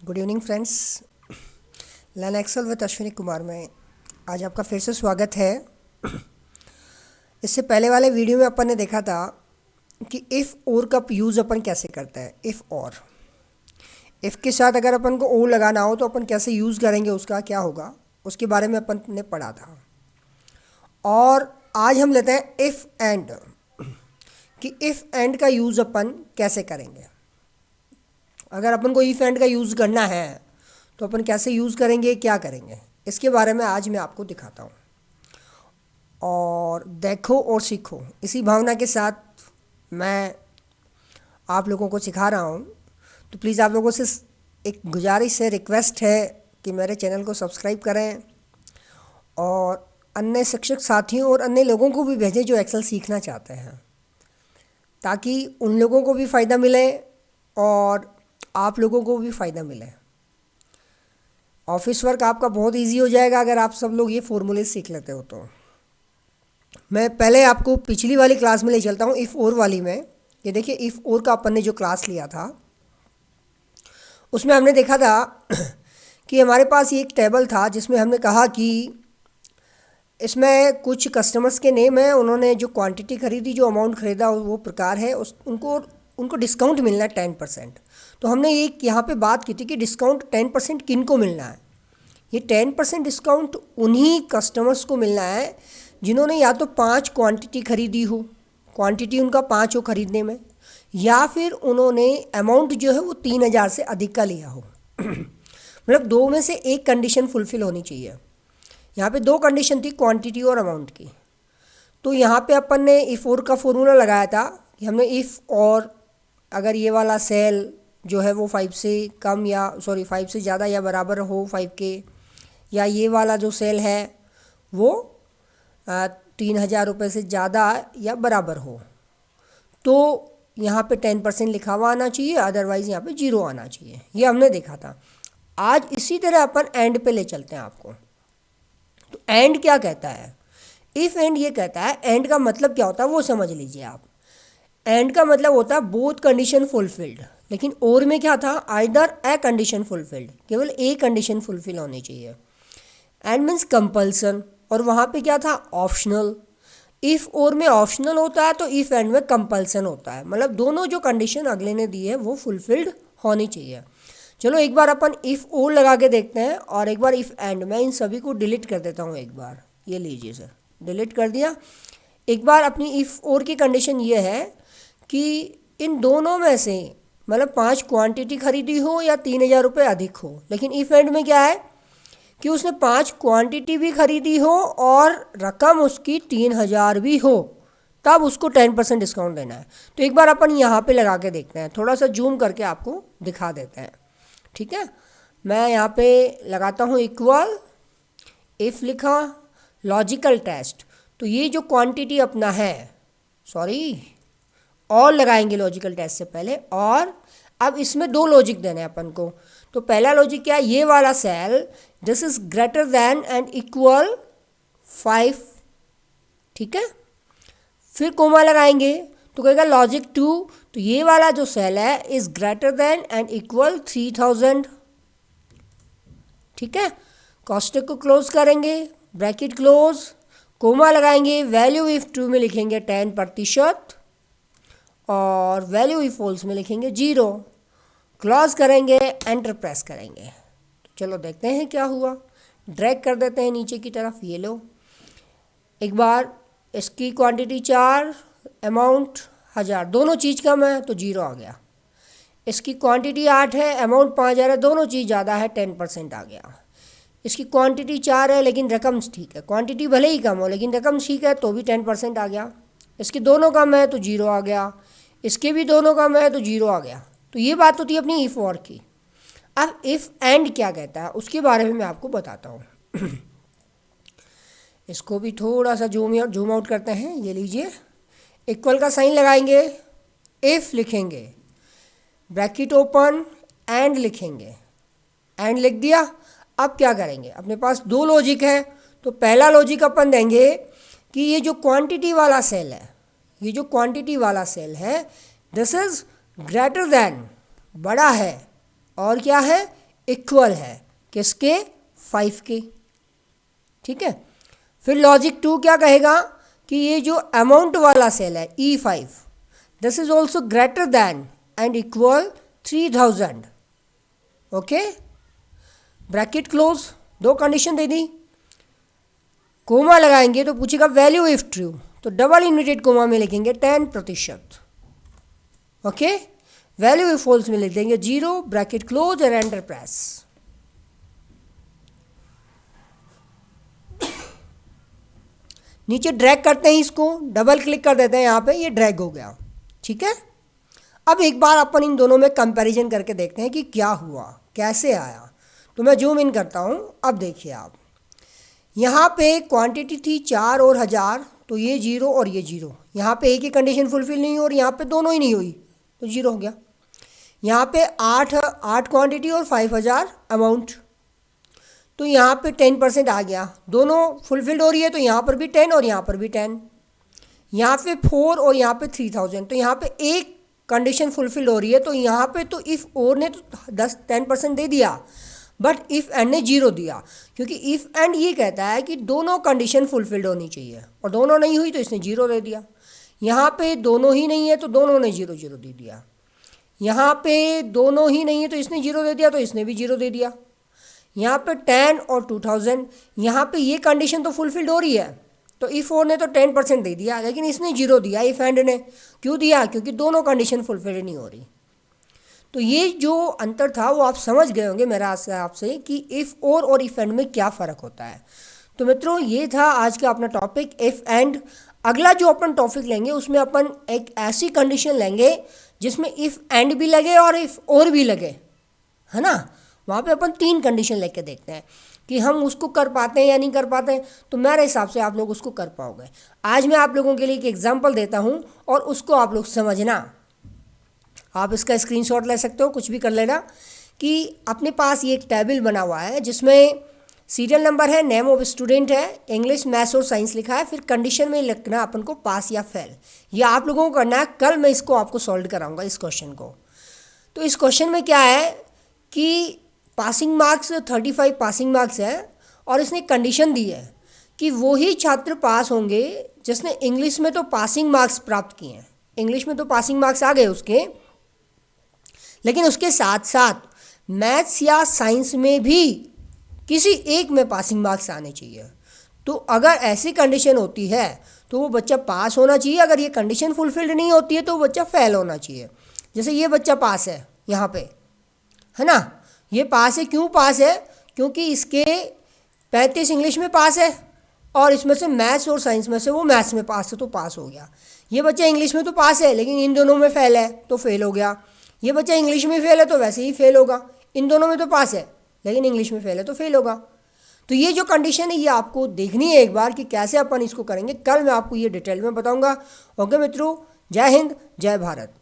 Good evening friends. Learn Excel with Ashwini Kumar में आज आपका फिर से स्वागत है। इससे पहले वाले वीडियो में अपन ने देखा था कि इफ़ और का यूज़ अपन कैसे करते हैं। इफ़ और इफ़ के साथ अगर अपन को और लगाना हो तो अपन कैसे यूज़ करेंगे, उसका क्या होगा, उसके बारे में अपन ने पढ़ा था। और आज हम लेते हैं इफ़ एंड, कि इफ़ एंड का यूज़ अपन कैसे करेंगे। अगर अपन को इफ़ एंड का यूज़ करना है तो अपन कैसे यूज़ करेंगे, क्या करेंगे, इसके बारे में आज मैं आपको दिखाता हूँ। और देखो और सीखो, इसी भावना के साथ मैं आप लोगों को सिखा रहा हूँ। तो प्लीज़ आप लोगों से एक गुजारिश है, रिक्वेस्ट है कि मेरे चैनल को सब्सक्राइब करें और अन्य शिक्षक साथियों और अन्य लोगों को भी भेजें जो एक्सेल सीखना चाहते हैं, ताकि उन लोगों को भी फ़ायदा मिले और आप लोगों को भी फ़ायदा मिले। ऑफिस वर्क आपका बहुत इजी हो जाएगा अगर आप सब लोग ये फॉर्मूले सीख लेते हो तो। मैं पहले आपको पिछली वाली क्लास में ले चलता हूँ, इफ़ और वाली में। ये देखिए, इफ़ और का अपन ने जो क्लास लिया था उसमें हमने देखा था कि हमारे पास ये एक टेबल था जिसमें हमने कहा कि इसमें कुछ कस्टमर्स के नेम हैं, उन्होंने जो क्वांटिटी खरीदी, जो अमाउंट खरीदा वो प्रकार है, उस उनको उनको डिस्काउंट मिलना है 10%। तो हमने एक यहाँ पे बात की थी कि डिस्काउंट 10% किन को मिलना है। ये 10% डिस्काउंट उन्हीं कस्टमर्स को मिलना है जिन्होंने या तो 5 क्वांटिटी खरीदी हो, क्वांटिटी उनका 5 हो खरीदने में, या फिर उन्होंने अमाउंट जो है वो 3,000 से अधिक का लिया हो। मतलब दो में से एक कंडीशन फुलफ़िल होनी चाहिए। यहाँ पे दो कंडीशन थी, क्वांटिटी और अमाउंट की। तो यहाँ पे अपन ने इफ़ और का फॉर्मूला लगाया था कि हमने इफ़ और अगर ये वाला सेल जो है वो 5 से कम या 5 से ज़्यादा या बराबर हो 5 के, या ये वाला जो सेल है वो 3,000 रुपये से ज़्यादा या बराबर हो, तो यहाँ पे 10% लिखा हुआ आना चाहिए, अदरवाइज़ यहाँ पे 0 आना चाहिए। ये हमने देखा था। आज इसी तरह अपन एंड पे ले चलते हैं आपको। तो एंड क्या कहता है, इफ़ एंड ये कहता है, एंड का मतलब क्या होता है वो समझ लीजिए आप। एंड का मतलब होता है बोथ कंडीशन फुलफिल्ड, लेकिन और में क्या था, आइदर ए कंडीशन फुलफिल्ड, केवल एक कंडीशन फुलफिल होनी चाहिए। एंड मीन्स कंपल्सन, और वहाँ पे क्या था, ऑप्शनल। इफ़ और में ऑप्शनल होता है तो इफ़ एंड में कंपल्सन होता है, मतलब दोनों जो कंडीशन अगले ने दी है वो फुलफिल्ड होनी चाहिए। चलो एक बार अपन इफ़ और लगा के देखते हैं और एक बार इफ़ एंड। मैं इन सभी को डिलीट कर देता हूँ एक बार। ये लीजिए सर, डिलीट कर दिया। एक बार अपनी इफ़ और की कंडीशन ये है कि इन दोनों में से मतलब 5 क्वांटिटी खरीदी हो या 3,000 रुपये अधिक हो, लेकिन इफ़ एंड में क्या है कि उसने 5 क्वांटिटी भी खरीदी हो और रकम उसकी 3,000 भी हो, तब उसको 10% डिस्काउंट देना है। तो एक बार अपन यहाँ पे लगा के देखते हैं, थोड़ा सा जूम करके आपको दिखा देते हैं, ठीक है। मैं यहाँ पे लगाता हूँ इक्वल, इफ़ लिखा, लॉजिकल टेस्ट। तो ये जो क्वांटिटी अपना है, और लगाएंगे लॉजिकल टेस्ट से पहले। और अब इसमें दो लॉजिक देने हैं अपन को। तो पहला लॉजिक क्या है, ये वाला cell this is greater than and equal 5, ठीक है। फिर कोमा लगाएंगे तो कहेगा लॉजिक 2, तो ये वाला जो सेल है is greater than and equal 3,000, ठीक है। कॉस्टिक को क्लोज करेंगे, ब्रैकेट क्लोज, कोमा लगाएंगे, वैल्यू इफ ट्रू में लिखेंगे 10% और वैल्यू इफ फॉल्स में लिखेंगे 0। क्लोज करेंगे, एंटर प्रेस करेंगे। तो चलो देखते हैं क्या हुआ। ड्रैग कर देते हैं नीचे की तरफ, ये लो। एक बार इसकी क्वांटिटी 4, अमाउंट 1,000, दोनों चीज़ कम है तो 0 आ गया। इसकी क्वांटिटी 8 है, अमाउंट 5,000 है, दोनों चीज़ ज़्यादा है, 10% आ गया। इसकी क्वांटिटी 4 है लेकिन रकम ठीक है, क्वांटिटी भले ही कम हो लेकिन रकम ठीक है तो भी 10% आ गया। इसके दोनों कम है तो 0 आ गया, इसके भी दोनों कम है तो 0 आ गया। तो ये बात होती है अपनी इफ़ और की। अब इफ़ एंड क्या कहता है उसके बारे में मैं आपको बताता हूँ। इसको भी थोड़ा सा जूम आउट करते हैं। ये लीजिए, इक्वल का साइन लगाएंगे, इफ़ लिखेंगे, ब्रैकेट ओपन, एंड लिखेंगे, एंड लिख दिया। अब क्या करेंगे, अपने पास दो लॉजिक है। तो पहला लॉजिक अपन देंगे कि ये जो क्वांटिटी वाला सेल है, ये जो क्वांटिटी वाला सेल है दिस इज ग्रेटर देन, बड़ा है, और क्या है, इक्वल है किसके, 5 के। ठीक है, फिर लॉजिक 2 क्या कहेगा कि ये जो अमाउंट वाला सेल है E5, this is also greater than and equal 3000। Okay, bracket close, 2 condition दे दी। कोमा लगाएंगे तो पूछेगा वैल्यू इफ ट्रू, तो डबल इन्वर्टेड कोमा में लिखेंगे 10%। ओके, वैल्यू इफ फॉल्स में लिख देंगे 0, ब्रैकेट क्लोज और एंटर प्रेस। नीचे ड्रैग करते हैं, इसको डबल क्लिक कर देते हैं यहाँ पे, ये ड्रैग हो गया। ठीक है, अब एक बार अपन इन दोनों में कंपैरिजन करके देखते हैं कि क्या हुआ, कैसे आया। तो मैं जूम इन करता हूँ। अब देखिए आप, यहाँ पे क्वांटिटी थी 4 और 1000, तो ये 0 और ये 0। यहाँ पे एक ही कंडीशन फुलफिल नहीं हुई और यहाँ पे दोनों ही नहीं हुई, तो 0 हो गया। यहाँ पे 8 क्वांटिटी और 5000 अमाउंट, तो यहाँ पे 10% आ गया। दोनों फुलफिल्ड हो रही है, तो यहाँ पर भी 10 और यहाँ पर भी 10। यहाँ पे 4 और यहाँ पे 3000, तो यहाँ पे एक कंडीशन फुलफिल्ड हो रही है। तो यहाँ पे तो इफ़ और ने तो 10% दे दिया, बट इफ़ एंड ने 0 दिया, क्योंकि इफ़ एंड ये कहता है कि दोनों कंडीशन फुलफिल्ड होनी चाहिए, और दोनों नहीं हुई तो इसने 0 दे दिया। यहाँ पे दोनों ही नहीं है तो दोनों ने 0 0 दे दिया। यहाँ पे दोनों ही नहीं है तो इसने 0 दे दिया, तो इसने भी 0 दे दिया। यहाँ पे 10 और 2000, यहाँ पे ये कंडीशन तो फुलफिल्ड हो रही है, तो इफ़ और ने तो 10% दे दिया, लेकिन इसने 0 दिया इफ़ एंड ने। क्यों दिया? क्योंकि दोनों कंडीशन फुलफिल्ड नहीं हो रही। तो ये जो अंतर था वो आप समझ गए होंगे मेरा आपसे कि इफ़ और इफ़ एंड में क्या फ़र्क होता है। तो मित्रों, ये था आज का अपना टॉपिक इफ़ एंड। अगला जो अपन टॉपिक लेंगे उसमें अपन एक ऐसी कंडीशन लेंगे जिसमें इफ़ एंड भी लगे और इफ़ और भी लगे, है ना। वहाँ पे अपन 3 कंडीशन लेके देखते हैं कि हम उसको कर पाते हैं या नहीं कर पाते हैं। तो मेरे हिसाब से आप लोग उसको कर पाओगे। आज मैं आप लोगों के लिए एक एग्जांपल देता हूँ और उसको आप लोग समझना। आप इसका स्क्रीनशॉट ले सकते हो, कुछ भी कर लेना। कि अपने पास ये एक टेबल बना हुआ है जिसमें सीरियल नंबर है, नेम ऑफ स्टूडेंट है, इंग्लिश, मैथ्स और साइंस लिखा है, फिर कंडीशन में लिखना अपन को पास या फेल। ये आप लोगों को करना है। कल मैं इसको आपको सॉल्व कराऊंगा इस क्वेश्चन को। तो इस क्वेश्चन में क्या है कि पासिंग मार्क्स 35 पासिंग मार्क्स है, और इसने कंडीशन दी है कि वही छात्र पास होंगे जिसने इंग्लिश में तो पासिंग मार्क्स प्राप्त किए हैं। इंग्लिश में तो पासिंग मार्क्स आ गए उसके, लेकिन उसके साथ साथ मैथ्स या साइंस में भी किसी एक में पासिंग मार्क्स आने चाहिए। तो अगर ऐसी कंडीशन होती है तो वो बच्चा पास होना चाहिए। अगर ये कंडीशन फुलफिल्ड नहीं होती है तो वो बच्चा फेल होना चाहिए। जैसे ये बच्चा पास है यहाँ पे, है ना। ये पास है, क्यों पास है? क्योंकि इसके 35 इंग्लिश में पास है और इसमें से मैथ्स और साइंस में से वो मैथ्स में पास है, तो पास हो गया। ये बच्चा इंग्लिश में तो पास है लेकिन इन दोनों में फेल है, तो फेल हो गया। ये बच्चा इंग्लिश में फेल है तो वैसे ही फेल होगा। इन दोनों में तो पास है लेकिन इंग्लिश में फेल है तो फेल होगा। तो ये जो कंडीशन है ये आपको देखनी है एक बार कि कैसे अपन इसको करेंगे। कल मैं आपको ये डिटेल में बताऊंगा। ओके मित्रों, जय हिंद, जय भारत।